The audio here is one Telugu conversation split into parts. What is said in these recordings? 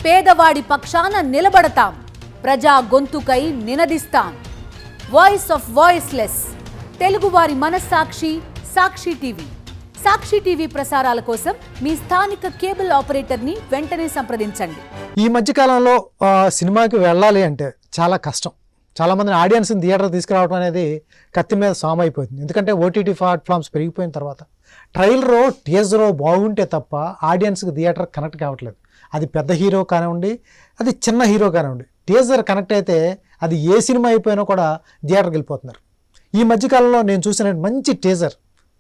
పేదవాడి పక్షాన నిలబడతాం, ప్రజా గొంతుకై నినదిస్తాం. వాయిస్ ఆఫ్ వాయిస్లెస్, తెలుగువారి మనస్సాక్షి, సాక్షి టీవీ. సాక్షి టీవీ ప్రసారాల కోసం మీ స్థానిక కేబుల్ ఆపరేటర్ని వెంటనే సంప్రదించండి. ఈ మధ్యకాలంలో సినిమాకి వెళ్ళాలి అంటే చాలా కష్టం. చాలామంది ఆడియన్స్ని థియేటర్ తీసుకురావడం అనేది కత్తి మీద సామ్ అయిపోతుంది. ఎందుకంటే ఓటీటీ ప్లాట్ఫామ్స్ పెరిగిపోయిన తర్వాత ట్రైలరో టీజరో బాగుంటే తప్ప ఆడియన్స్కి థియేటర్ కనెక్ట్ కావట్లేదు. అది పెద్ద హీరో కానివ్వండి, అది చిన్న హీరో కానివ్వండి, టీజర్ కనెక్ట్ అయితే అది ఏ సినిమా అయిపోయినా కూడా థియేటర్కి వెళ్ళిపోతున్నారు. ఈ మధ్యకాలంలో నేను చూసిన మంచి టీజర్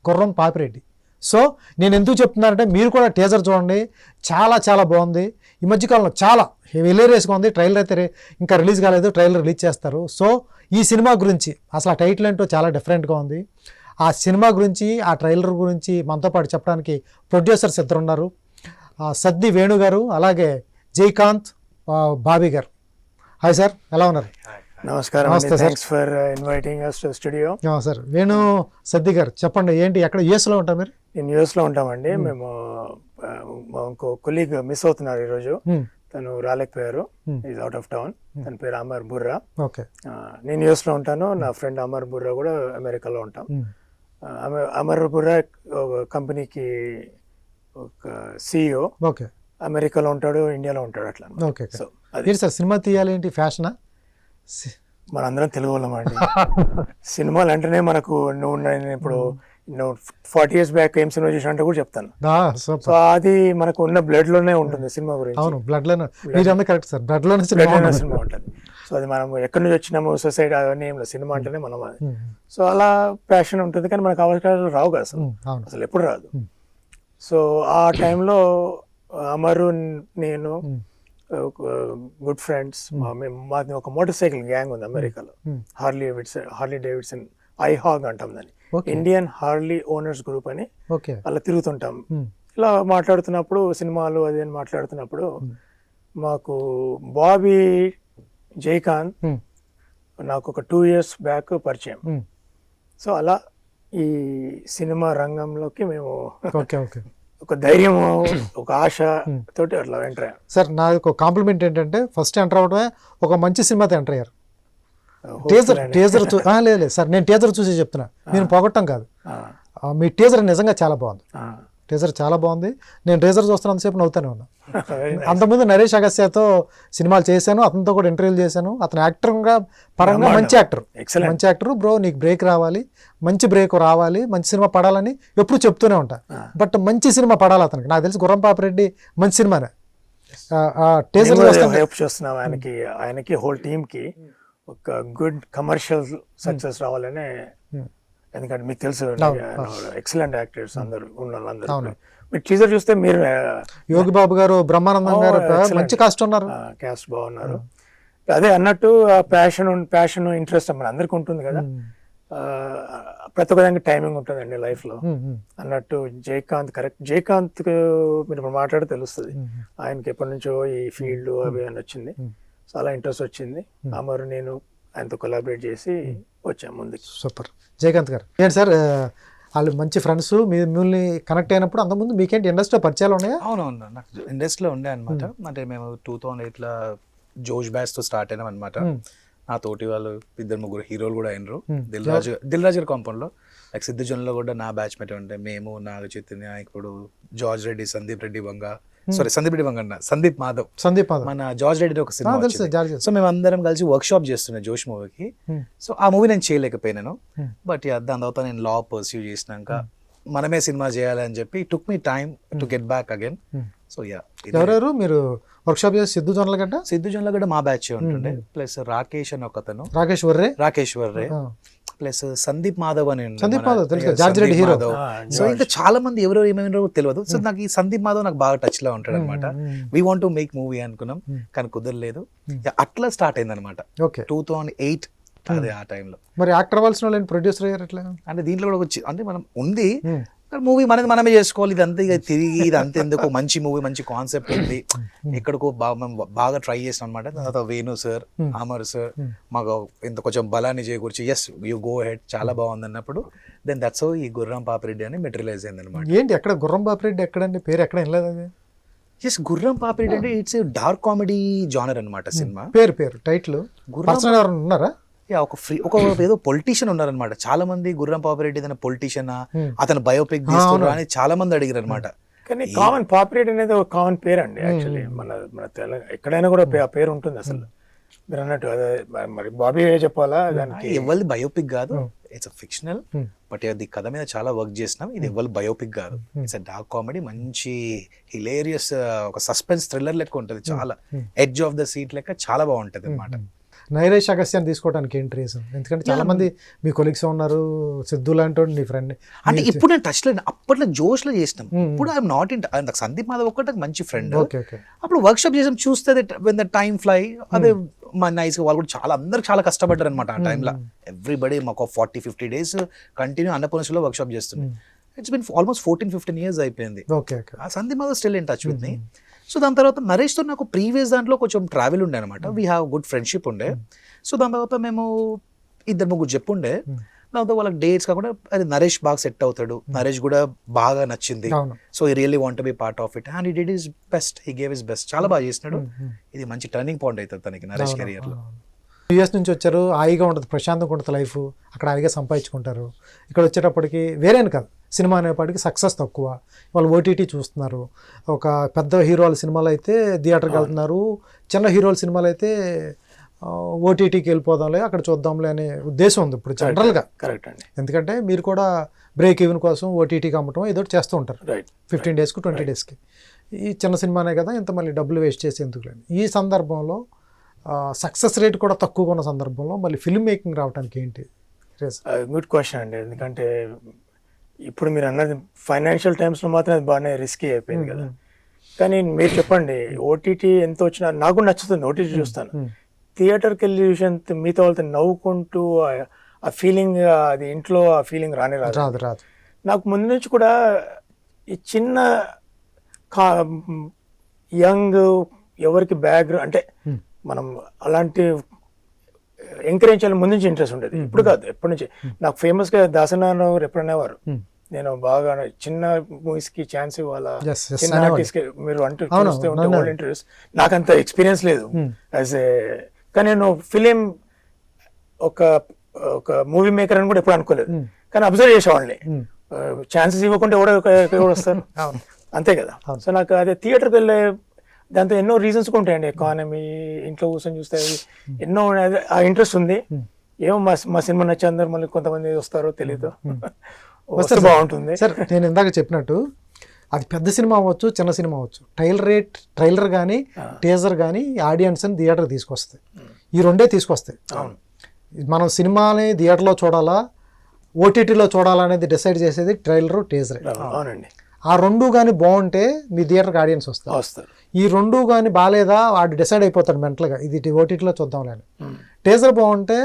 గుర్రం పాపిరెడ్డి. సో నేను ఎందుకు చెప్తున్నానంటే మీరు కూడా టీజర్ చూడండి, చాలా చాలా బాగుంది. ఈ మధ్యకాలంలో చాలా హిలేరియస్గా ఉంది. ట్రైలర్ అయితే ఇంకా రిలీజ్ కాలేదు, ట్రైలర్ రిలీజ్ చేస్తారు. సో ఈ సినిమా గురించి అసలు ఆ టైటిల్ ఏంటో చాలా డిఫరెంట్గా ఉంది. ఆ సినిమా గురించి, ఆ ట్రైలర్ గురించి మనతో పాటు చెప్పడానికి ప్రొడ్యూసర్స్ ఇద్దరు ఉన్నారు. సద్ది వేణు గారు, అలాగే జైకాంత్ బాబీ గారు. హాయ్ సార్, ఎలా ఉన్నారు? నమస్కారం. Thanks for inviting us to studio. Sir Venu Saddi గారు, చెప్పండి ఏంటి, ఎక్కడ యూఎస్లో ఉంటారు మీరు? నేను యూఎస్లో ఉంటామండి. మేము ఇంకో కొలీగ్ మిస్ అవుతున్నారు ఈరోజు, తను రాలేకపోయారు, ఈజ్ అవుట్ ఆఫ్ టౌన్. తన పేరు అమర్ బుర్రా. ఓకే. నేను యూఎస్లో ఉంటాను, నా ఫ్రెండ్ అమర్ బుర్రా కూడా అమెరికాలో ఉంటాం. అమర్ బుర్రా కంపెనీకి ఒక CEO. ఓకే. అమెరికాలో ఉంటాడు, ఇండియాలో ఉంటాడు, అట్లా. ఓకే. సో అది సార్, సినిమా తీయాలి ఏంటి ఫ్యాషనా? మనందరం తెలుగు వాళ్ళమండి. సినిమాలు అంటేనే మనకు నేను ఇప్పుడు 40 years బ్యాక్ ఏం సినిమా చేసిన అంటే కూడా చెప్తాను. సో అది మనకు ఉన్న బ్లడ్ లోనే ఉంటుంది సినిమా గురించి. అవును, బ్లడ్ లోనే. కరెక్ట్ సార్, బ్లడ్ లోనే సినిమా ఉంటుంది. సో అది మనం ఎక్కడి నుంచి వచ్చినాము, సొసైటీ అవన్నీ ఏం లేదు, సినిమా అంటేనే మనం అది. సో అలా ప్యాషన్ ఉంటుంది, కానీ మనకు అవకాశాలు రావు కదా అసలు ఎప్పుడు రాదు. సో ఆ టైంలో అమరు, నేను, గుడ్ ఫ్రెండ్స్, మాది ఒక మోటార్ సైకిల్ గ్యాంగ్ ఉంది అమెరికాలో, హార్లీ డేవిడ్సన్ ఐహాగ్ అంటాం దాన్ని, ఇండియన్ హార్లీ ఓనర్స్ గ్రూప్ అని. అలా తిరుగుతుంటాం. ఇలా మాట్లాడుతున్నప్పుడు సినిమాలు అది అని మాట్లాడుతున్నప్పుడు మాకు బాబీ జైకాంత్ నాకు ఒక 2 years బ్యాక్ పరిచయం. సో అలా ఈ సినిమా రంగంలోకి మేము ఒక ధైర్యం, ఒక ఆశ తోటి అట్లా ఎంటర్ అయ్యాను. సార్ నాకు ఒక కాంప్లిమెంట్ ఏంటంటే, ఫస్ట్ ఎంటర్ అవడమే ఒక మంచి సినిమాతో ఎంటర్ అయ్యారు. టీజర్ లేదు సార్, నేను టీజర్ చూసి చెప్తున్నా, నేను పొగట్టం కాదు. మీ టీజర్ నిజంగా చాలా బాగుంది. టీజర్ చాలా బాగుంది. నేను టీజర్ చూస్తున్నంతసేపు నవ్వుతానే ఉన్నా. అంతకుముందు నరేష్ అగస్త్యతో సినిమాలు చేశాను, అతనితో కూడా ఇంటర్వ్యూలు చేశాను. అతను యాక్టర్గా పరంగా మంచి యాక్టర్. బ్రో నీకు బ్రేక్ రావాలి, మంచి బ్రేక్ రావాలి, మంచి సినిమా పడాలని ఎప్పుడు చెప్తూనే ఉంటా. బట్ మంచి సినిమా పడాలి అతనికి. నాకు తెలిసి గుర్రం పాపిరెడ్డి మంచి సినిమానే. టీజర్ చూస్తున్నాం, ఆయనకి హోల్ టీమ్ కి ఒక గుడ్ కమర్షియల్ సక్సెస్ రావాలనే. ఎందుకంటే మీకు తెలుసు, ఎక్సలెంట్ యాక్టర్స్ అందరూ ఉన్నారు. మీరు టీజర్ చూస్తే మీరు యోగి బాబు గారు, బ్రహ్మానందం గారు మంచి కాస్ట్ ఉన్నారు, క్యాస్ట్ బాగున్నారు. అదే అన్నట్టు ప్యాషన్ ఇంట్రెస్ట్ మన అందరికి ఉంటుంది కదా. ప్రతి ఒక్కదానికి టైమింగ్ ఉంటుందండి లైఫ్ లో. అన్నట్టు జైకాంత్ కరెక్ట్. జైకాంత్ మీరు ఇప్పుడు మాట్లాడితే తెలుస్తుంది, ఆయనకి ఎప్పటి నుంచో ఈ ఫీల్డ్ అవి అని వచ్చింది. చాలా ఇంట్రెస్ట్ వచ్చింది. అమరు నేను ఆయనతో కొలాబరేట్ చేసి వచ్చాము ముందుకి. సూపర్. జయకాంత్ గారు ఏంటి సార్, వాళ్ళు మంచి ఫ్రెండ్స్, మిమ్మల్ని కనెక్ట్ అయినప్పుడు అంతకుముందు మీకేంటి ఇండస్ట్రీలో పరిచయాలు ఉన్నాయా? అవునవును, నాకు ఇండస్ట్రీలో ఉండే అనమాట. అంటే మేము 2008లో జోష్ బ్యాచ్తో స్టార్ట్ అయినాం అనమాట. నా తోటి వాళ్ళు 2-3 హీరోలు కూడా అయినరు. దిల్ రాజు గారి కాంపౌండ్లో, లైక్ సిద్ధుజన్లో కూడా నా బ్యాచ్ మేట్ ఉంటాయి. మేము, నాగ చైతన్య, ఇప్పుడు జార్జ్ రెడ్డి, సందీప్ మాధవ్, మన జార్జ్ రెడ్డి ఒక సినిమా. సో మేము అందరం కలిసి వర్క్ షాప్ చేస్తున్నాం జోష్ మూవీకి. సో ఆ మూవీ నేను చేయలేకపోయినాను. బట్ దాని తర్వాత నేను లా పర్స్యూ చేసినాక మనమే సినిమా చేయాలని చెప్పి took me time to get back again. So ఎవరెవరు మీరు వర్క్ షాప్ చేసి? సిద్ధుజన్లగడ్డ మా బ్యాచ్ ఉంటుండే, ప్లస్ రాకేష్ అని ఒకతను, రాకేష్ వర్రే, ప్లస్ సందీప్ మాధవ్ అని. సో ఇంకా చాలా మంది ఎవరో ఏమైనా తెలియదు. సో నాకు ఈ సందీప్ మాధవ్ నాకు బాగా టచ్ లో ఉంటాడు అనమాట. We want to make movie అనుకున్నాం, కానీ కుదరలేదు. అట్లా స్టార్ట్ అయింది అనమాట 2008. అదే ఆ టైంలో. మరి యాక్టర్ అవ్వాల్సిన ప్రొడ్యూసర్ అయ్యారు ఎట్లా? అంటే దీంట్లో కూడా వచ్చి అంటే మనం ఉంది మూవీ మనమే చేసుకోవాలి. ఇదంతా ఇక తిరిగి ఇది అంతే ఎందుకు, మంచి మూవీ, మంచి కాన్సెప్ట్ ఉంది, ఎక్కడికో బాగా ట్రై చేసాం అనమాట. తర్వాత వేణు సార్, అమర్ సార్ మాకు ఇంత కొంచెం బలాన్ని చేకూర్చి ఎస్ యూ గో హెడ్, చాలా బాగుంది అన్నప్పుడు దెన్ దట్స్ ఈ గుర్రం పాపిరెడ్డి అని మెటీరియలైజ్ అయింది అనమాట. ఏంటి ఎక్కడ గుర్రం పాపిరెడ్డి ఎక్కడండి పేరు? ఎక్కడ వెళ్ళలేదు అది? జస్ట్ గుర్రం పాపిరెడ్డి అంటే ఇట్స్ డార్క్ కామెడీ జానర్ అనమాట సినిమా. పేరు టైటిల్ పర్సనల్ ఎవరైనా ఉన్నారా? ఒక ఏదో పొలిటీషియన్ ఉన్నారనమాట. చాలా మంది గుర్రం పాపిరెడ్డి అతను పొలిటీషియన్, అతను బయోపిక్ తీస్తున్నారు అని చాలా మంది అడిగారు అనమాట. కానీ కామన్ పాపిరెడ్డి అనేది ఒక కామన్ పేరు అండి యాక్చువల్లీ. మన తెలంగాణ ఎక్కడైనా కూడా ఆ పేరు ఉంటుంది అసలు. మీరు అన్నట్టు అదే మరి బాబీ చెప్పాలా దానికి. ఎవరి బయోపిక్ కాదు, ఇట్స్ ఫిక్షనల్. బట్ అది కథ మీద చాలా వర్క్ చేసినాం. ఇది ఎవరి బయోపిక్ కాదు, ఇట్స్ డార్క్ కామెడీ. మంచి హిలేరియస్ ఒక సస్పెన్స్ థ్రిల్లర్ లెక్క ఉంటుంది. చాలా ఎడ్జ్ ఆఫ్ ద సీట్ లెక్క చాలా బాగుంటది అనమాట. నైరేష్ అగస్త్యాన్ని తీసుకోవడానికి ఏంటి రీజన్? ఎందుకంటే చాలా మంది మీ కొలీగ్స్ ఉన్నారు, సిద్ధు లాంటి నీ ఫ్రెండ్. అంటే ఇప్పుడు నేను టచ్ లో అప్పట్లో జోష్ లో చేసినాం. ఇప్పుడు I'm not in. Sandeep Madhav ఒక్కటే మంచి ఫ్రెండ్. అప్పుడు వర్క్ షాప్ చేసాం. చూస్తే వెన్ ద టైమ్ ఫ్లై అదే నైస్ గా వాళ్ళు కూడా చాలా అందరు చాలా కష్టపడ్డారు అనమాట ఆ టైంలో. ఎవ్రీబడి మాకు 40-50 days కంటిన్యూ అన్నపూర్ణలో వర్క్ షాప్ చేస్తున్నాం. ఇట్స్ బిన్ ఆల్మోస్ట్ 14-15 years అయిపోయింది. Sandeep Madhav still in touch with me. So దాని తర్వాత నరేష్తో నాకు ప్రీవియస్ దాంట్లో కొంచెం ట్రావెల్ ఉండే అనమాట. వీ హ్యావ్ గుడ్ ఫ్రెండ్షిప్ ఉండే. సో దాని తర్వాత మేము 2-3 చెప్పుండే. దాంతో వాళ్ళకి డేట్స్ కాకుండా అది నరేష్ బాగా సెట్ అవుతాడు, నరేష్ కూడా బాగా నచ్చింది. సో ఈ really want be part of it and he did his best, he gave his best. చాలా బాగా చేసినాడు. ఇది మంచి టర్నింగ్ పాయింట్ అవుతుంది తనకి నరేష్ కెరియర్ లో. యూఎస్ నుంచి వచ్చారు, హాయిగా ఉంటుంది, ప్రశాంతంగా ఉంటుంది లైఫ్. అక్కడ హాయిగా సంపాదించుకుంటారు. ఇక్కడ వచ్చేటప్పటికి వేరేని కాదు, సినిమా అనేప్పటికి సక్సెస్ తక్కువ. వాళ్ళు ఓటీటీ చూస్తున్నారు. ఒక పెద్ద హీరోల సినిమాలు అయితే థియేటర్కి వెళ్తున్నారు, చిన్న హీరోల సినిమాలు అయితే ఓటీటీకి వెళ్ళిపోదాంలే, అక్కడ చూద్దాంలే అనే ఉద్దేశం ఉంది ఇప్పుడు జనరల్గా. కరెక్ట్ అండి. ఎందుకంటే మీరు కూడా బ్రేక్ ఈవెన్ కోసం ఓటీటీకి అమ్మటం ఏదో చేస్తూ ఉంటారు 15 days 20 days. ఈ చిన్న సినిమానే కదా, ఇంత మళ్ళీ డబ్బులు వేస్ట్ చేసి ఎందుకు లేదు. ఈ సందర్భంలో సక్సెస్ రేట్ కూడా తక్కువగా ఉన్న సందర్భంలో మళ్ళీ ఫిల్మ్ మేకింగ్ రావడానికి ఏంటి? గుడ్ క్వశ్చన్ అండి. ఎందుకంటే ఇప్పుడు మీరు అన్నది ఫైనాన్షియల్ టైమ్స్లో మాత్రం అది బాగానే రిస్కీ అయిపోయింది కదా. కానీ మీరు చెప్పండి, ఓటీటీ ఎంత వచ్చినా నాకు నచ్చుతుంది, ఓటీటీ చూస్తాను. థియేటర్కి వెళ్ళి చూసి మీతో వాళ్ళతో నవ్వుకుంటూ ఆ ఫీలింగ్, అది ఇంట్లో ఆ ఫీలింగ్ రాదు. నాకు ముందు నుంచి కూడా ఈ చిన్న యంగ్ ఎవరికి బ్యాక్గ్రౌండ్ అంటే మనం అలాంటి ఎంకరేజ్ చేయాలని ముందు నుంచి ఇంట్రెస్ట్ ఉండేది. ఇప్పుడు కాదు, ఎప్పటి నుంచి. నాకు ఫేమస్గా దాసనారాయణ గారు ఎప్పుడు అనేవారు, నేను బాగా చిన్న మూవీస్కి ఛాన్స్ ఇవ్వాలా, చిన్న ఆర్టిస్ట్కి మీరు అంటూ చూస్తే ఉంటే ఓల్డ్ ఇంటర్వ్యూస్. నాకు అంత ఎక్స్పీరియన్స్ లేదు యాజ్ ఏ, కానీ నేను ఫిలిం ఒక మూవీ మేకర్ అని కూడా ఎప్పుడు అనుకోలేదు. కానీ అబ్జర్వ్ చేసేవాళ్ళని, ఛాన్సెస్ ఇవ్వకుంటే ఎవరు వస్తారు, అంతే కదా. సో నాకు అదే థియేటర్కి వెళ్ళే దాంతో ఎన్నో రీజన్స్ ఉంటాయండి. ఎకానమీ, ఇంట్లో కూర్చొని చూస్తే ఎన్నో ఆ ఇంట్రెస్ట్ ఉంది. ఏమో మా సినిమా నచ్చి అందరు మళ్ళీ కొంతమంది వస్తారో తెలియదు, వస్తే బాగుంటుంది. సార్ నేను ఇందాక చెప్పినట్టు అది పెద్ద సినిమా అవ్వచ్చు, చిన్న సినిమా అవ్వచ్చు, ట్రైలర్ కానీ టీజర్ కానీ ఆడియన్స్ని థియేటర్ తీసుకొస్తాయి. ఈ రెండే తీసుకొస్తాయి. మనం సినిమాని థియేటర్లో చూడాలా, ఓటీటీలో చూడాలా అనేది డిసైడ్ చేసేది ట్రైలర్, టీజర్. అవునండి. ఆ రెండు కానీ బాగుంటే మీ థియేటర్కి ఆడియన్స్ వస్తారు. ఈ రెండు కానీ బాగాలేదా వాడు డిసైడ్ అయిపోతాడు మెంటల్గా, ఇది ఓటీటీలో చూద్దాంలే అని. టీజర్ బాగుంటే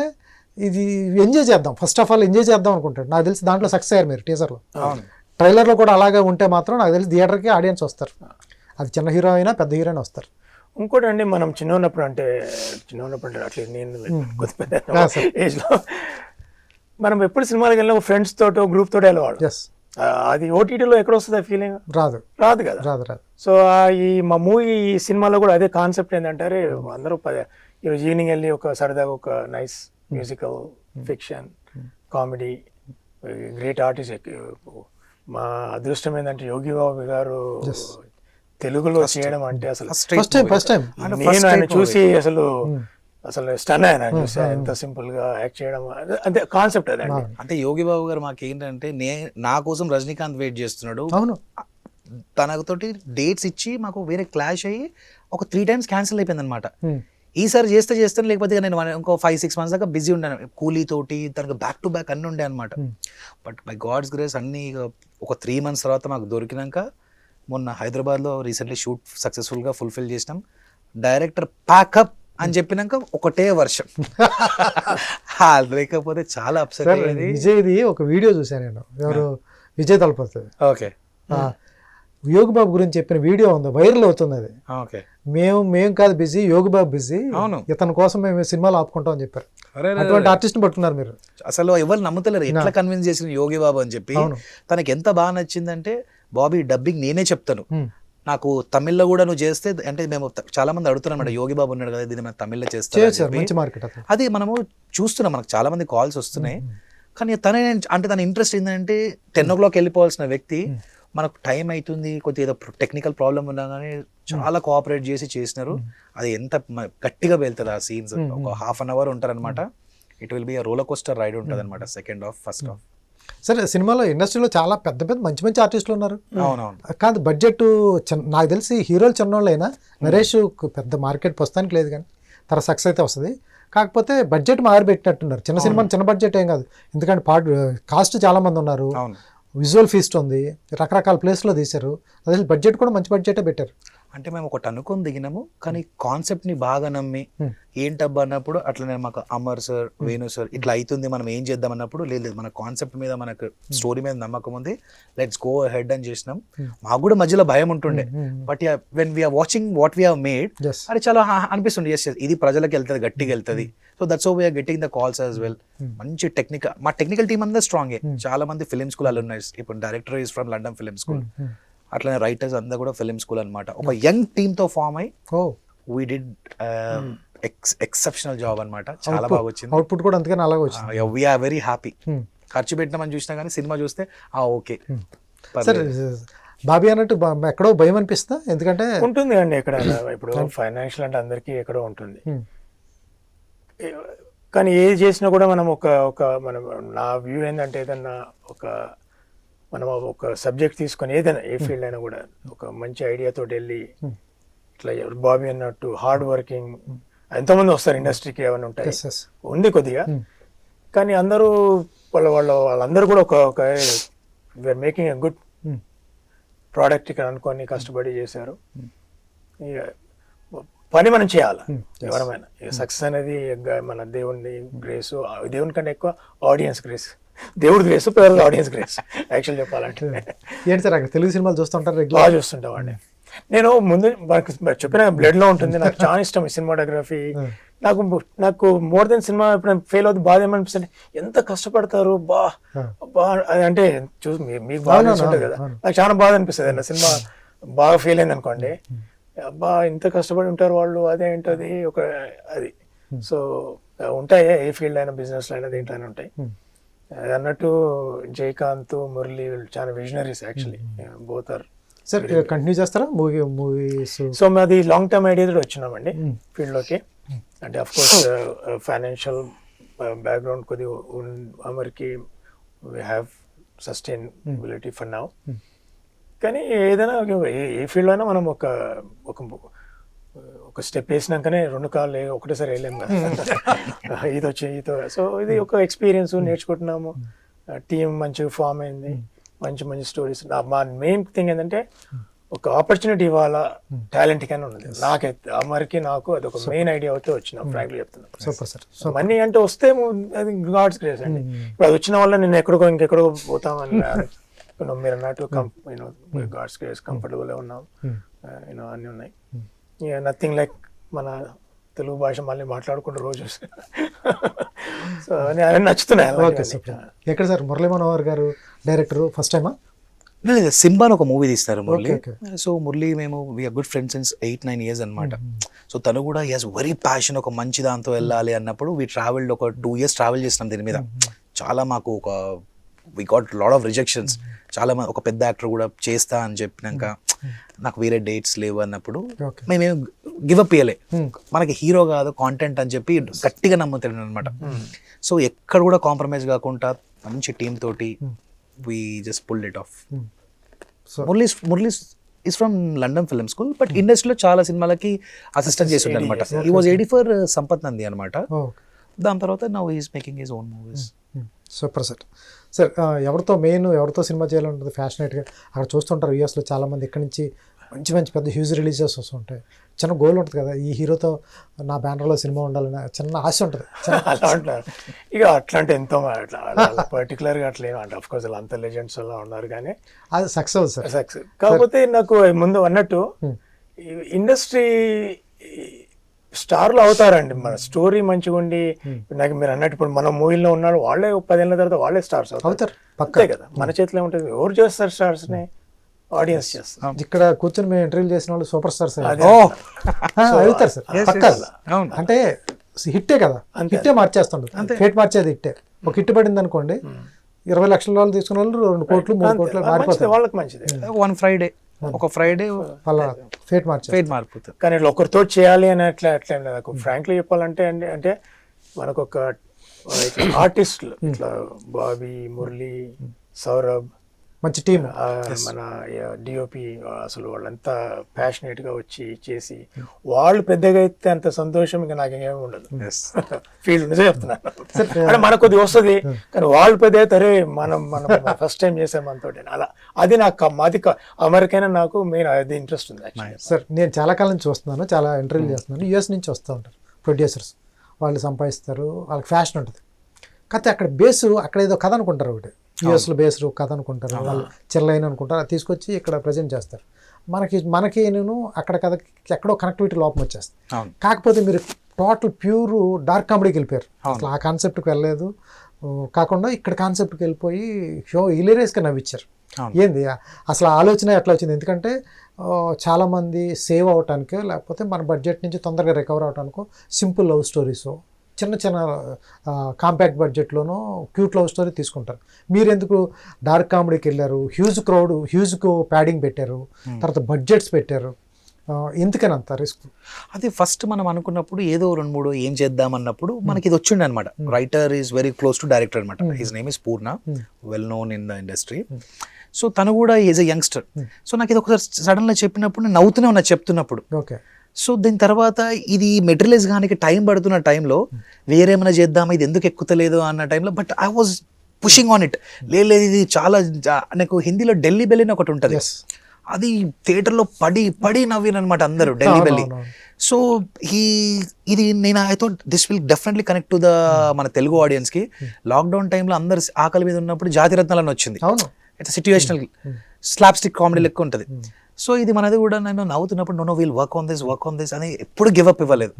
ఇది ఎంజాయ్ చేద్దాం, ఫస్ట్ ఆఫ్ ఆల్ ఎంజాయ్ చేద్దాం అనుకుంటాడు. నాకు తెలిసి దాంట్లో సక్సెస్ అయ్యారు మీరు టీజర్లో. ట్రైలర్లో కూడా అలాగే ఉంటే మాత్రం నాకు తెలిసి థియేటర్కి ఆడియన్స్ వస్తారు. అది చిన్న హీరో అయినా పెద్ద హీరో అయినా వస్తారు. ఇంకోటి అండి, మనం చిన్న ఉన్నప్పుడు అంటే అట్లా నేను కొద్ది పెద్ద ఏజ్లో మనం ఎప్పుడు సినిమాలకు వెళ్ళినా ఫ్రెండ్స్ తోటో గ్రూప్ తోటో వెళ్ళేవాడు. అది ఓటీటీలో ఎక్కడ వస్తుంది ఆ ఫీలింగ్? రాదు కదా. సో ఈ మా మూవీ ఈ సినిమాలో కూడా అదే కాన్సెప్ట్ ఏంటంటారే, అందరూ ఈరోజు ఈవినింగ్ వెళ్ళి ఒక సరదాగా ఒక nice musical, fiction, comedy, great artist. మా అదృష్టం ఏంటంటే యోగి బాబు గారు తెలుగులో చేయడం అంటే అసలు ఫస్ట్ టైం నేను ఆయన చూసి అసలు స్టన్ ఆయన చూసి ఎంత సింపుల్ గా యాక్ట్ చేయడం, అంటే కాన్సెప్ట్ అదండి. అంటే యోగి బాబు గారు మాకేంటంటే నా కోసం రజనీకాంత్ వెయిట్ చేస్తున్నాడు. అవును, తనతోటి డేట్స్ ఇచ్చి మాకు వేరే క్లాష్ అయ్యి ఒక 3 times క్యాన్సిల్ అయిపోయింది అనమాట. ఈసారి చేస్తాను, లేకపోతే నేను ఇంకో 5-6 months దాకా బిజీ ఉండాను కూలీతోటి, తనకు బ్యాక్ టు బ్యాక్ అన్నీ ఉండే అనమాట. బట్ బై గాడ్స్ గ్రేస్ అన్ని ఒక 3 months తర్వాత మాకు దొరికినాక మొన్న హైదరాబాద్లో రీసెంట్లీ షూట్ సక్సెస్ఫుల్గా ఫుల్ఫిల్ చేసినాం. డైరెక్టర్ ప్యాకప్ అని చెప్పినాక ఒకటే వర్షం, లేకపోతే చాలా అప్సెట్ అయ్యేది. విజయ్ది ఒక వీడియో చూసాను నేను, ఎవరు విజయ్ దళపతి. ఓకే, యోగి బాబు గురించి చెప్పిన వీడియో ఉంది, వైరల్ అవుతుంది అది. ఓకే, మేము కాదు బిజీ, యోగి బాబు బిజీ, ఇతని కోసం మేము సినిమాలు ఆపుకుంటాం అని చెప్పారు. అటువంటి ఆర్టిస్ట్ పట్టుకున్నారు మీరు. అసలు ఎవరు నమ్ముతలేరు ఎట్లా కన్విన్స్ చేసిన యోగి బాబు అని చెప్పి. తనకి ఎంత బాగా నచ్చిందంటే, బాబీ డబ్బింగ్ నేనే చెప్తాను, నాకు తమిళ్లో కూడా నువ్వు చేస్తే అంటే మేము చాలా మంది అడుగుతున్నాం మేడం, యోగి బాబు ఉన్నాడు కదా దీన్ని మనం తమిళ్లో చేయొచ్చు సార్, చేస్తాం, మంచి మార్కెట్ అతను. అది మనము చూస్తున్నాం, మనకు చాలా మంది కాల్స్ వస్తున్నాయి. కానీ తన ఇంట్రెస్ట్ ఏంటంటే 10 o'clock వెళ్ళిపోవాల్సిన వ్యక్తి మనకు టైం అవుతుంది, కొద్దిగా ఏదో టెక్నికల్ ప్రాబ్లమ్ ఉన్నా కానీ చాలా కోఆపరేట్ చేసినారు. అది ఎంత గట్టిగా వెళ్తుంది ఆ సీన్స్, ఒక 1/2 hour ఉంటారనమాట. It will be roller coaster ride ఉంటుంది అనమాట, సెకండ్ హాఫ్ ఫస్ట్ హాఫ్. సరే, సినిమాలో ఇండస్ట్రీలో చాలా పెద్ద పెద్ద మంచి మంచి ఆర్టిస్టులు ఉన్నారు. అవునవును. కాదు బడ్జెట్ నాకు తెలిసి హీరోలు చిన్నోళ్ళైనా, నరేష్ పెద్ద మార్కెట్ ప్రస్తుతానికి లేదు కానీ తర్వాత సక్సెస్ అయితే వస్తుంది. కాకపోతే బడ్జెట్ మారిపెట్టినట్టున్నారు. చిన్న సినిమా చిన్న బడ్జెట్ ఏం కాదు, ఎందుకంటే కాస్ట్ చాలా మంది ఉన్నారు, అవును. విజువల్ ఫీస్ట్ ఉంది, రకరకాల ప్లేస్లో తీశారు. అసలు బడ్జెట్ కూడా మంచి బడ్జెటే పెట్టారు. అంటే మేము ఒకటి అనుకొని దిగినాము, కానీ కాన్సెప్ట్ ని బాగా నమ్మి ఏంటబ్బా అన్నప్పుడు అట్లనే మాకు అమర్ సార్, వేణు సార్ ఇట్లా అవుతుంది మనం ఏం చేద్దాం అన్నప్పుడు లేదు మన కాన్సెప్ట్ మీద మనకు స్టోరీ మీద నమ్మకం ఉంది, లెట్స్ గో హెడ్ అని చేసినాం. మాకు కూడా మధ్యలో భయం ఉంటుండే, but when we are watching what we have made, అది చాలా అనిపిస్తుంది ఎస్ ఇది ప్రజలకు వెళ్తుంది, గట్టిగా వెళ్తుంది. So that's how we are getting the calls as well. మంచి మా టెక్నికల్ టీమ్ అంతా స్ట్రాంగే, చాలా మంది ఫిలిం స్కూల్ అలున్నాయి. ఇప్పుడు director is from London film school, అట్లనే రైటర్స్ అంతా కూడా ఫిలిం స్కూల్ అనమాట. ఒక యంగ్ టీమ్ తో ఫామ్ అయ్యి వీ డిడ్ ఎక్సెప్షనల్ జాబ్ అనమాట. చాలా బాగా వచ్చింది, అవుట్పుట్ కూడా అందుకని అలాగే వచ్చింది. We're very happy. ఖర్చు పెట్టినామని చూసినా కానీ సినిమా చూస్తే ఓకే. సరే, బాబీ అన్నట్టు ఎక్కడో భయం అనిపిస్తా, ఎందుకంటే ఉంటుంది అండి ఎక్కడ. ఇప్పుడు ఫైనాన్షియల్ అంటే అందరికీ ఎక్కడో ఉంటుంది, కానీ ఏది చేసినా కూడా మనం మనం నా వ్యూ ఏంటంటే ఏదన్నా మనం ఒక సబ్జెక్ట్ తీసుకొని ఏదైనా ఏ ఫీల్డ్ అయినా కూడా ఒక మంచి ఐడియాతో వెళ్ళి ఇట్లా బాబీ అన్నట్టు హార్డ్ వర్కింగ్ ఎంతోమంది వస్తారు ఇండస్ట్రీకి, ఏమైనా ఉంటాయి ఉంది కొద్దిగా, కానీ అందరూ వాళ్ళందరూ కూడా ఒక we are making a good product ఇక్కడ అనుకొని కష్టపడి చేశారు. ఇక పని మనం చేయాలి ఎవరమైనా. సక్సెస్ అనేది మన దేవుని గ్రేస్, దేవుని కంటే ఎక్కువ ఆడియన్స్ గ్రేస్, దేవుడి గ్రేస్ పేరు ఆడియన్స్ గ్రేస్ యాక్చువల్ చెప్పాలంటే. ఏంటి సార్ అక్కడ తెలుగు సినిమాలు చూస్తుంటారు? బాగా చూస్తుంటామండి. నేను ముందు చెప్పిన బ్లడ్ లో ఉంటుంది, నాకు చాలా ఇష్టం సినిమాటోగ్రఫీ. నాకు మోర్ దెన్ సినిమా ఇప్పుడు ఫెయిల్ అవుతుంది బాధ ఏమనిపిస్తుంది, ఎంత కష్టపడతారు బా అంటే చూసి మీకు బాగా ఉంటుంది కదా, నాకు చాలా బాధ అనిపిస్తుంది అన్న సినిమా బాగా ఫెయిల్ అయింది అనుకోండి, అబ్బా ఇంత కష్టపడి ఉంటారు వాళ్ళు, అదేంటది ఒక అది. సో ఉంటాయి ఏ ఫీల్డ్ అయినా, బిజినెస్ అయినా దేంట్లో అయినా ఉంటాయి. అన్నట్టు జయకాంత్, మురళి చాలా visionaries actually, both are. Sir continue చేస్తారా మూవీస్? సో మాది లాంగ్ టర్మ్ ఐడియా తోటి వచ్చినామండి ఫీల్డ్లోకి. అంటే అఫ్ కోర్స్ ఫైనాన్షియల్ బ్యాక్గ్రౌండ్ కొద్దిగా అమర్కి we have sustainability for now. కానీ ఏదైనా ఏ ఫీల్డ్ అయినా మనం ఒక స్టెప్ వేసినాకనే 2 కాళ్ళు ఒకటేసారి వేయలేము కదా, ఇది వచ్చి ఇదో. సో ఇది ఒక ఎక్స్పీరియన్స్ నేర్చుకుంటున్నాము, టీం మంచిగా ఫామ్ అయింది, మంచి మంచి స్టోరీస్. మా మెయిన్ థింగ్ ఏంటంటే ఒక ఆపర్చునిటీ ఇవ్వాలా టాలెంట్ కానీ ఉన్నది. నాకైతే అమర్కి నాకు అది ఒక మెయిన్ ఐడియా అయితే వచ్చిన ఫ్రాంక్లీ చెప్తున్నాను. Super sir. మనీ అంటే వస్తే అది గాడ్స్ గ్రేస్ అండి. ఇప్పుడు అది వచ్చిన వల్ల నేను ఇంకెక్కడికో పోతామని మీరు అన్నట్టు గాడ్స్ గ్రేస్, కంఫర్టబుల్ ఉన్నాం, అన్నీ ఉన్నాయి. నథింగ్ లైక్ మన తెలుగు భాష మళ్ళీ మాట్లాడుకుంటూ రోజు. సో అవి నచ్చుతున్నాయి. ఎక్కడ సార్ మురళీ మనోహర్ గారు డైరెక్టర్ ఫస్ట్ టైమా? లేదు, సింబా అని ఒక మూవీ తీస్తారు మురళి. సో మురళి మేము we are good friends since 8-9 years అనమాట. సో తను కూడా హి హాస్ వెరీ ప్యాషన్, ఒక మంచి దాంతో వెళ్ళాలి అన్నప్పుడు వీ ట్రావెల్డ్ ఒక 2 years ట్రావెల్ చేసినాం దీని మీద. చాలా మాకు we got lot of rejections. చాలా మంది ఒక పెద్ద యాక్టర్ కూడా చేస్తా అని చెప్పినాక నాకు వేరే డేట్స్ లేవు అన్నప్పుడు మేమేం గివప్ ఇయ్యలే. మనకి హీరో కాదు కాంటెంట్ అని చెప్పి గట్టిగా నమ్ముతాడు అనమాట. సో ఎక్కడ కూడా కాంప్రమైజ్ కాకుండా మంచి టీమ్ తోటి we just pulled it off. Murli is from London Film School, but ఇండస్ట్రీలో చాలా సినిమాలకి అసిస్టెంట్ చేస్తుండే అనమాట. he was AD for Sampath Nandi అనమాట. దాని తర్వాత now he is making his own movies. Super sir. Sir ఎవరితో సినిమా చేయాలంటుంది ఫ్యాషనేట్గా అక్కడ చూస్తుంటారు యూఎస్లో చాలామంది. ఇక్కడ నుంచి మంచి మంచి పెద్ద హ్యూజ్ రిలీజెస్ వస్తుంటాయి. చిన్న గోల్ ఉంటుంది కదా, ఈ హీరోతో నా బ్యానర్లో సినిమా ఉండాలని చిన్న ఆశ ఉంటుంది. అలా అంటున్నారు ఇక అట్లా అంటే ఎంతో పర్టికులర్గా అట్లా ఏమంటే అఫ్ కోర్స్ అంత లెజెండ్స్ అలా ఉన్నారు, కానీ అది సక్సెస్ సార్. సక్సెస్ కాకపోతే నాకు ముందు అన్నట్టు ఇండస్ట్రీ స్టార్లు అవుతారండి. మన స్టోరీ మంచిగా ఉండి నాకు మీరు అన్నట్టు ఇప్పుడు మన మూవీలో ఉన్నాడు వాళ్ళే 10 ఏళ్ళ తర్వాత వాళ్ళే స్టార్స్ అవుతారు. అంతే కదా, మన చేతిలో ఉంటుంది. ఎవరు చేస్తారు స్టార్స్ని? ఆడియన్స్ చేస్తారు. ఇక్కడ కూర్చొని మేము ఇంటర్వ్యూ చేసిన వాళ్ళు సూపర్ స్టార్స్ అదే. అవుతారు సార్ పక్కా. అవును. అంటే హిట్టే కదా, హిట్టే మార్చేస్తుండ్రు. ఫేట్ మార్చేది హిట్టే. ఒక హిట్ పడింది అనుకోండి, 20 లక్షల వాళ్ళు తీసుకున్న వాళ్ళు 2 కోట్లు 3 కోట్లు మంచిది, మారిపోతారు. వాళ్ళకి మంచిది. వన్ ఫ్రైడే ఒక ఫ్రైడే వాళ్ళ ఫేట్ మార్చేది. ఫేట్ మారిపోతుంది. కానీ ఇట్లా ఒకరితో చేయాలి అని అట్లా ఏం లేదు. ఫ్రాంక్లీ చెప్పాలంటే అంటే మనకు ఒక ఆర్టిస్టులు ఇట్లా బాబీ, మురళి, సౌరభ్, మంచి టీం. మన డిఓపి అసలు వాళ్ళంతా ప్యాషనేట్ గా వచ్చి చేసి వాళ్ళు పెద్దగా అయితే అంత సంతోషం ఇంకా నాకు ఏమి ఉండదు. ఫీల్ నిజం చెప్తున్నాను. అంటే మనకు కొద్దిగా వస్తుంది, కానీ వాళ్ళు పెద్ద అవుతారే మనం ఫస్ట్ టైం చేసాం మనతో అలా. అది నాకు మాది అమెరికైనా నాకు మెయిన్ అది ఇంట్రెస్ట్ ఉంది. సార్ నేను చాలా కాలం నుంచి చూస్తున్నాను, చాలా ఇంటర్వ్యూలు చేస్తున్నాను. యూఎస్ నుంచి వస్తూ ఉంటారు ప్రొడ్యూసర్స్, వాళ్ళు సంపాదిస్తారు, వాళ్ళకి ఫ్యాషన్ ఉంటుంది. కాకపోతే అక్కడ బేసు అక్కడ ఏదో కథ అనుకుంటారు, ఒకటి యూఎస్లో బేసు కథ అనుకుంటారు, వాళ్ళు చిల్లైన అనుకుంటారు, అది తీసుకొచ్చి ఇక్కడ ప్రజెంట్ చేస్తారు. మనకి నేను అక్కడ కథకి ఎక్కడో కనెక్టివిటీ లోపం వచ్చేస్తుంది. కాకపోతే మీరు టోటల్ ప్యూర్ డార్క్ కామెడీకి వెళ్ళిపోయారు, అసలు ఆ కాన్సెప్ట్కి వెళ్ళలేదు. కాకుండా ఇక్కడ కాన్సెప్ట్కి వెళ్ళిపోయి షో హిలేరియస్గా నవ్విచ్చారు. ఏంది అసలు ఆలోచన ఎట్లా వచ్చింది? ఎందుకంటే చాలామంది సేవ్ అవటానికో లేకపోతే మన బడ్జెట్ నుంచి తొందరగా రికవర్ అవటానికో సింపుల్ లవ్ స్టోరీస్, చిన్న చిన్న కాంపాక్ట్ బడ్జెట్లోనూ క్యూట్ లవ్ స్టోరీ తీసుకుంటారు. మీరు ఎందుకు డార్క్ కామెడీకి వెళ్ళారు? హ్యూజ్కు ప్యాడింగ్ పెట్టారు, తర్వాత బడ్జెట్స్ పెట్టారు, ఎందుకని అంత రిస్క్? అది ఫస్ట్ మనం అనుకున్నప్పుడు ఏదో 2-3 ఏం చేద్దాం అన్నప్పుడు మనకి ఇది వచ్చిండే అనమాట. Writer is very close to director అనమాట. His name is Purna, well known in the industry. So తను కూడా ఈజ్ ఎ యంగ్స్టర్. సో నాకు ఇది ఒకసారి సడన్గా చెప్పినప్పుడు నేను నవ్వుతూనే ఉన్నా చెప్తున్నప్పుడు. ఓకే. సో దీని తర్వాత ఇది మెటీరియలైజ్ కానీ టైం పడుతున్న టైంలో వేరేమైనా చేద్దామా, ఇది ఎందుకు ఎక్కుతలేదు అన్న టైంలో, but I was pushing on it. లేదు ఇది చాలా నాకు హిందీలో ఢిల్లీ బెల్లి అని ఒకటి ఉంటుంది, అది థియేటర్లో పడి నవ్వినమాట అందరూ, ఢిల్లీ బెల్లి. సో ఇది నేను I thought this will definitely connect to the మన తెలుగు ఆడియన్స్ కి. లాక్డౌన్ టైంలో అందరు ఆకలి మీద ఉన్నప్పుడు జాతిరత్నాలని వచ్చింది, ఇట్స్ సిచ్యువేషనల్ స్లాప్స్టిక్ కామెడీ లెక్క ఉంటుంది. సో ఇది మనది కూడా నేను నవ్వుతున్నప్పుడు no will work on this అని ఎప్పుడు గివ్ అప్ ఇవ్వలేదు.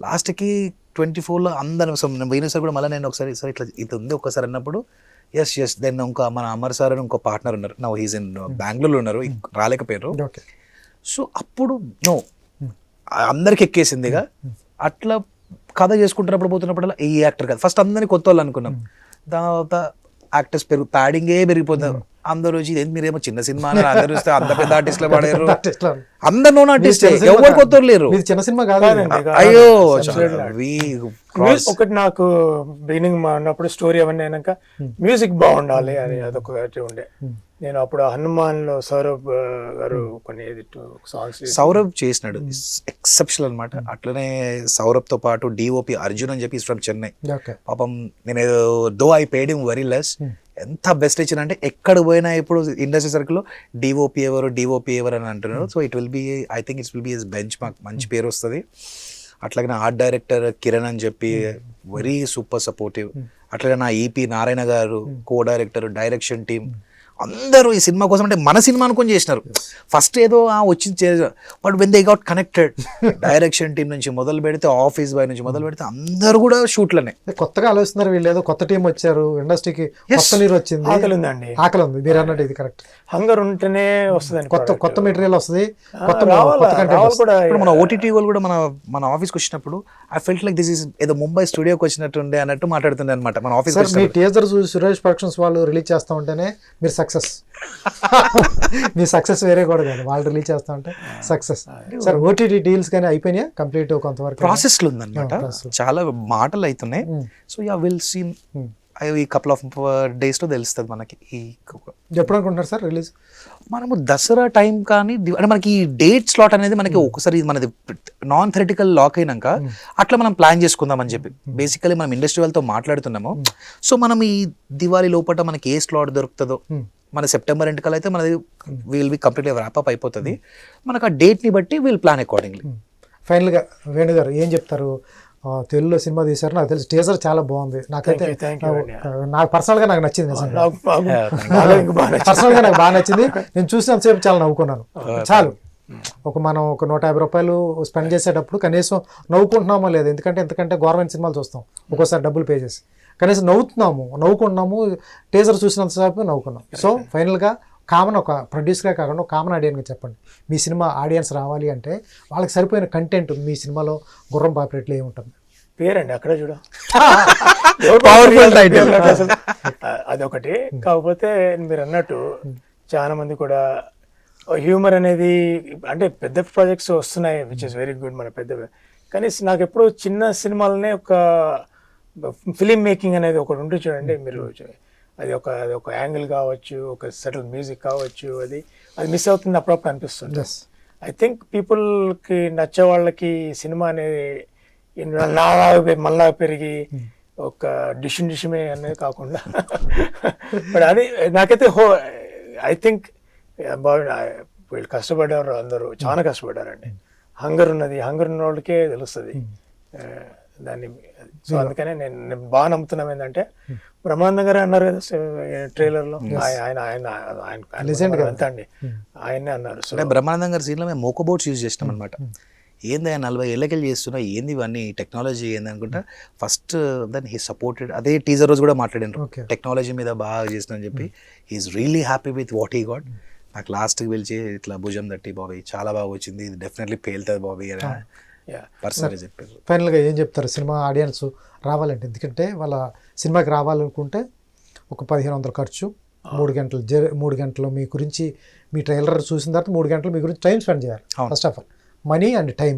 లాస్ట్కి 24లో అందరూ వేణు సార్ కూడా మళ్ళీ నేను ఒకసారి సార్ ఇట్లా ఇది ఉంది ఒకసారి అన్నప్పుడు ఎస్ దెన్ ఇంకా మన అమర్ సార్ అని ఇంకో పార్ట్నర్ ఉన్నారు, నా హీజ్ ఇన్ బెంగళూరులో ఉన్నారు, రాలేకపోయారు. సో అప్పుడు నో అందరికి ఎక్కేసిందిగా. అట్లా కథ చేసుకుంటున్నప్పుడు పోతున్నప్పుడు ఈ యాక్టర్ కదా ఫస్ట్ అందరినీ కొత్త వాళ్ళు అనుకున్నాం. తర్వాత యాక్టర్స్ ప్యాడింగే పెరిగిపోతారు. అందరూ వచ్చి మీరేమో చిన్న సినిమా అందరూ వస్తే అంత పెద్ద ఆర్టిస్టులు పడారు, అందరు నోన్ ఆర్టిస్ట్, ఎవరు కొత్త లేరు. చిన్న సినిమా కాదండి. అయ్యో ఒకటి నాకు బిగినింగ్ ఉన్నప్పుడు స్టోరీ అవన్నీ అయినాక మ్యూజిక్ బాగుండాలి అని అదొకటి ఉండే. నేను అప్పుడు హనుమాన్ లో సౌరభ్ గారు కొన్ని సాంగ్స్ సౌరభ్ చేసినాడు, ఎక్సెప్షనల్ అనమాట. అట్లనే సౌరభ్ తో పాటు డిఓపి అర్జున్ అని చెప్పి ఫ్రమ్ చెన్నై. పాపం నేను though I paid him very less, ఎంత బెస్ట్ ఇచ్చిన అంటే ఎక్కడ పోయినా ఇప్పుడు ఇండస్ట్రీ సర్కిల్లో డిఓపి ఎవరు అని అంటున్నారు. So it will B I think it's will be his bench mark, మంచి పేరు వస్తుంది. అట్లాగే నా ఆర్ట్ డైరెక్టర్ కిరణ్ అని చెప్పి వెరీ సూపర్ సపోర్టివ్. అట్లాగే నా ఈపీ నారాయణ గారు కో డైరెక్టర్, డైరెక్షన్ టీమ్ అందరూ ఈ సినిమా కోసం అంటే మన సినిమా అనుకొని చేసినారు. ఫస్ట్ ఏదో వచ్చింది, but when they got connected direction team నుంచి మొదలు పెడితే, ఆఫీస్ బాయ్ నుంచి మొదలు పెడితే అందరూ కూడా షూట్లనే కొత్తగా ఆలోచిస్తున్నారు. వీళ్ళు ఏదో కొత్త టీం వచ్చారు, ఇండస్ట్రీకి కొత్త నీరు వచ్చింది, ఆకలి ఉందండి, ఆకలి ఉంది. మీరు అన్నట్టు ఇది కరెక్ట్. హంగర్ ఉంటేనే వస్తుంది, కొత్త మెటీరియల్ వస్తుంది, కొత్త కూడా. ఇప్పుడు మన ఓటీటీ వాళ్ళు కూడా మన ఆఫీస్కి వచ్చినప్పుడు I felt like this is ఏదో ముంబై స్టూడియోకి వచ్చినట్టుండే అన్నట్టు మాట్లాడుతుండే అనమాట. మన ఆఫీస్ మీ టీజర్ చూసి సురేష్ ప్రొడక్షన్స్ వాళ్ళు రిలీజ్ చేస్తా ఉంటేనే మీరు సక్సెస్. మీ సక్సెస్ వేరే కూడా కాదు, వాళ్ళు రిలీజ్ చేస్తా ఉంటే సక్సెస్. సార్ ఓటీటీ డీల్స్ కానీ అయిపోయినాయి కంప్లీట్, కొంతవరకు ప్రాసెస్ లో ఉందన్నమాట, చాలా మాటలు అవుతున్నాయి. సో యా విల్ సీ ఈ కపుల్ ఆఫ్ డేస్ లో తెలుస్తుంది మనకి. ఎప్పుడు అనుకుంటున్నారు సార్ రిలీజ్? మనము దసరా టైం కానీ అంటే మనకి ఈ డేట్ స్లాట్ అనేది మనకి ఒకసారి మనది నాన్ థెరటికల్ లాక్ అయినాక అట్లా మనం ప్లాన్ చేసుకుందాం అని చెప్పి బేసికలీ మనం ఇండస్ట్రీ వాళ్ళతో మాట్లాడుతున్నాము. సో మనం ఈ దివాళీ లోపల మనకి ఏ స్లాట్ దొరుకుతుందో, మన సెప్టెంబర్ ఎండ్ కల్లా అయితే మనది will be completely wrap up అయిపోతుంది. మనకు ఆ డేట్ని బట్టి విల్ ప్లాన్ అకార్డింగ్లీ. ఫైనల్గా వేణు గారు ఏం చెప్తారు? తెలుగులో సినిమా తీశారు, నాకు తెలిసి టీజర్ చాలా బాగుంది. నాకైతే నాకు పర్సనల్గా నాకు నచ్చింది, పర్సనల్గా నాకు బాగా నచ్చింది. నేను చూసినంతసేపు చాలా నవ్వుకున్నాను. చాలు మనం ఒక 150 రూపాయలు స్పెండ్ చేసేటప్పుడు కనీసం నవ్వుకుంటున్నామో లేదు, ఎందుకంటే గవర్నమెంట్ సినిమాలు చూస్తాం ఒక్కోసారి డబ్బులు పే చేసి, కనీసం నవ్వుకుంటున్నాము. టీజర్ చూసినంతసేపు నవ్వుకున్నాం. సో ఫైనల్గా కామన్ ఒక ప్రొడ్యూసర్గా కాకుండా ఒక కామన్ ఆడియన్గా చెప్పండి, మీ సినిమా ఆడియన్స్ రావాలి అంటే వాళ్ళకి సరిపోయిన కంటెంట్ మీ సినిమాలో గుర్రం పాపిరెడ్డిలో ఏముంటుంది? పేరండి అక్కడే చూడ Powerful title. అసలు అదొకటి. కాకపోతే మీరు అన్నట్టు చాలా మంది కూడా హ్యూమర్ అనేది అంటే పెద్ద ప్రాజెక్ట్స్ వస్తున్నాయి, విచ్ ఇస్ వెరీ గుడ్, మన పెద్ద. కానీ నాకు ఎప్పుడు చిన్న సినిమాలనే ఒక ఫిలిం మేకింగ్ అనేది ఒకటి ఉంటుంది చూడండి మీరు, అది ఒక యాంగిల్ కావచ్చు, ఒక సెటిల్ మ్యూజిక్ కావచ్చు, అది మిస్ అవుతుంది అప్పుడప్పుడు అనిపిస్తుంది. ఐ థింక్ పీపుల్కి నచ్చే వాళ్ళకి సినిమా అనేది మళ్ళా పెరిగి ఒక డిషమే అనేది కాకుండా బట్ అది నాకైతే ఐ థింక్ వీళ్ళు కష్టపడ్డారు, అందరూ చాలా కష్టపడ్డారండి. హంగర్ ఉన్న వాళ్ళకే తెలుస్తుంది దాన్ని. సో అందుకనే నేను బాగా నమ్ముతున్నాం ఏంటంటే, బ్రహ్మానందం గారు అన్నారు కదా ట్రైలర్లో, ఆయన అంతా అండి ఆయనే అన్నారు. సో బ్రహ్మానందం గారి సీన్లో మేము మోకో బోట్స్ యూజ్ చేసినాం అనమాట. ఏంది 40 ఏళ్ళకెళ్ళి చేస్తున్నా, ఏంది ఇవన్నీ టెక్నాలజీ ఏంది అనుకుంటా. ఫస్ట్ దెన్ హీ సపోర్టెడ్, అదే టీజర్ రోజు కూడా మాట్లాడినారు టెక్నాలజీ మీద బాగా చేసిన అని చెప్పి. He's really happy with what he got. నాకు లాస్ట్కి పిలిచి ఇట్లా భుజం తట్టి, బాబీ చాలా బాగా వచ్చింది, ఇది డెఫినెట్లీ పేలుతుంది బాబీ అని పర్సనల్గా చెప్పారు. ఫైనల్గా ఏం చెప్తారు సినిమా ఆడియన్స్ రావాలంటే? ఎందుకంటే వాళ్ళ సినిమాకి రావాలనుకుంటే ఒక 1500 ఖర్చు, 3 గంటలు మీ గురించి, మీ ట్రైలర్ చూసిన తర్వాత 3 గంటలు మీ గురించి టైం స్పెండ్ చేయాలి. First of all money and time,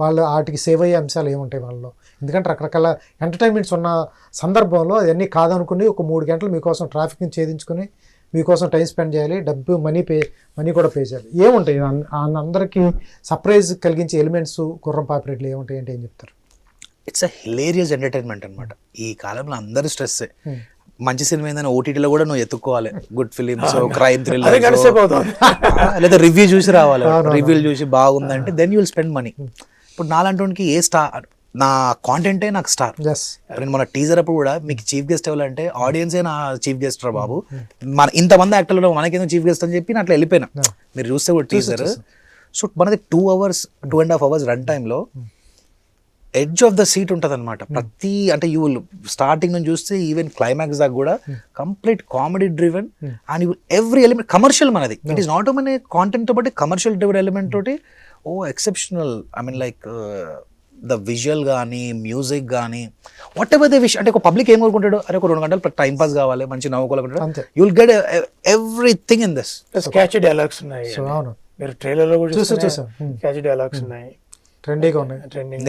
వాళ్ళు వాటికి సేవ్ అయ్యే అంశాలు ఏముంటాయి వాళ్ళలో? ఎందుకంటే రకరకాల ఎంటర్టైన్మెంట్స్ ఉన్న సందర్భంలో అవన్నీ కాదనుకుని ఒక 3 గంటలు మీకోసం ట్రాఫిక్ని ఛేదించుకుని మీకోసం టైం స్పెండ్ చేయాలి, డబ్బు మనీ కూడా పే చేయాలి. ఏముంటాయి అందరికీ సర్ప్రైజ్ కలిగించే ఎలిమెంట్స్ గుర్రం పాపిరెడ్డిలో ఏముంటాయి అంటే ఏం చెప్తారు? ఇట్స్ అ హిలేరియస్ ఎంటర్టైన్మెంట్ అనమాట. ఈ కాలంలో అందరూ స్ట్రెస్సే. మంచి సినిమా ఏందని ఓటీటీలో కూడా నువ్వు ఎత్తుక్కోవాలి, గుడ్ ఫిలిమ్స్, క్రైమ్ థ్రిల్లర్, లేదా రివ్యూ చూసి రావాలి. రివ్యూలు చూసి బాగుందంటే then you will spend money. ఇప్పుడు నాలంటి ఏ స్టార్, నా కాంటెంటే నాకు స్టార్. నేను మన టీజర్ అప్పుడు కూడా మీకు చీఫ్ గెస్ట్ ఎవరంటే ఆడియన్సే నా చీఫ్ గెస్ట్ రా బాబు, మన ఇంతమంది యాక్టర్లు మనకేందో చీఫ్ గెస్ట్ అని చెప్పి అట్లా వెళ్ళిపోయినా. మీరు చూస్తే కూడా టీజర్. సో మనది 2.5 hours రన్ టైంలో ఎడ్జ్ ఆఫ్ ద సీట్ ఉంటుంది అనమాట. ప్రతి అంటే యూ విల్ స్టార్టింగ్ నుంచి చూస్తే ఈవెన్ క్లైమాక్స్ దాకా కూడా complete comedy driven and you every element commercial మనది. It is not only content తో బట్టి కమర్షియల్ డ్రివెన్ ఎలిమెంట్ తోటి exceptional. I mean like the visual కానీ, మ్యూజిక్ కానీ, వాట్ ఎవర్ దే విష్. అంటే ఒక పబ్లిక్ ఏం కోరుకుంటాడు, అరే ఒక 2 గంటలు టైం పాస్ కావాలి, మంచి నవ్వుకోవాలనుకుంటాడు. You will get everything in this. Catchy dialogues ఉన్నాయి, మీరు ట్రైలర్ లో కూడా చూసారు, క్యాచీ డైలాగ్స్ ఉన్నాయి, ట్రెండీగా ఉన్నాయి.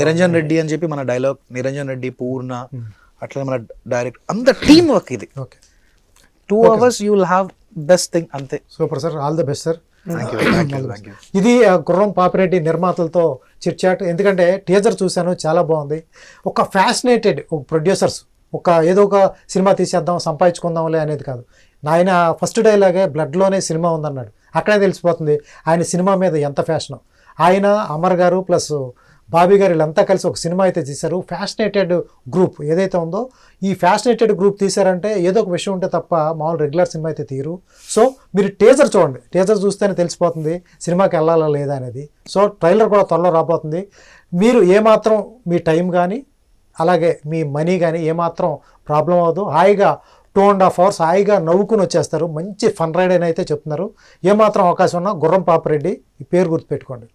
నిరంజన్ రెడ్డి అని చెప్పి మన డైలాగ్, నిరంజన్ రెడ్డి, పూర్ణ, అట్లా మన డైరెక్ట్ అంత టీమ్ వర్క్ ఇది. 2 hours you will have best thing. అంతే. Super sir, all the best sir. ఇది గుర్రం పాపిరెడ్డి నిర్మాతలతో చిట్చాట్. ఎందుకంటే టీజర్ చూశాను, చాలా బాగుంది. ఒక ఫ్యాసినేటెడ్ ఒక ప్రొడ్యూసర్స్ ఏదో ఒక సినిమా తీసేద్దాం సంపాదించుకుందాంలే అనేది కాదు. ఆయన ఫస్ట్ డైలాగే బ్లడ్లోనే సినిమా ఉందన్నాడు. అక్కడే తెలిసిపోతుంది ఆయన సినిమా మీద ఎంత ఫ్యాషను. ఆయన, అమర్ గారు ప్లస్ బాబీ గారు వీళ్ళంతా కలిసి ఒక సినిమా అయితే తీశారు. ఫ్యాషనేటెడ్ గ్రూప్ ఏదైతే ఉందో, ఈ ఫ్యాషనేటెడ్ గ్రూప్ తీశారంటే ఏదో ఒక విషయం ఉంటే తప్ప మామూలు రెగ్యులర్ సినిమా అయితే తీరు. సో మీరు టీజర్ చూడండి, టీజర్ చూస్తేనే తెలిసిపోతుంది సినిమాకి వెళ్ళాలా లేదా అనేది. సో ట్రైలర్ కూడా త్వరలో రాబోతుంది. మీరు ఏమాత్రం మీ టైం కానీ అలాగే మీ మనీ కానీ ఏమాత్రం ప్రాబ్లం అవ్వదు. హాయిగా 2.5 hours హాయిగా నవ్వుకుని వచ్చేస్తారు. మంచి ఫన్ రైడ్ అని అయితే చెప్తున్నారు. ఏమాత్రం అవకాశం ఉన్నా గుర్రం పాపిరెడ్డి ఈ పేరు గుర్తుపెట్టుకోండి.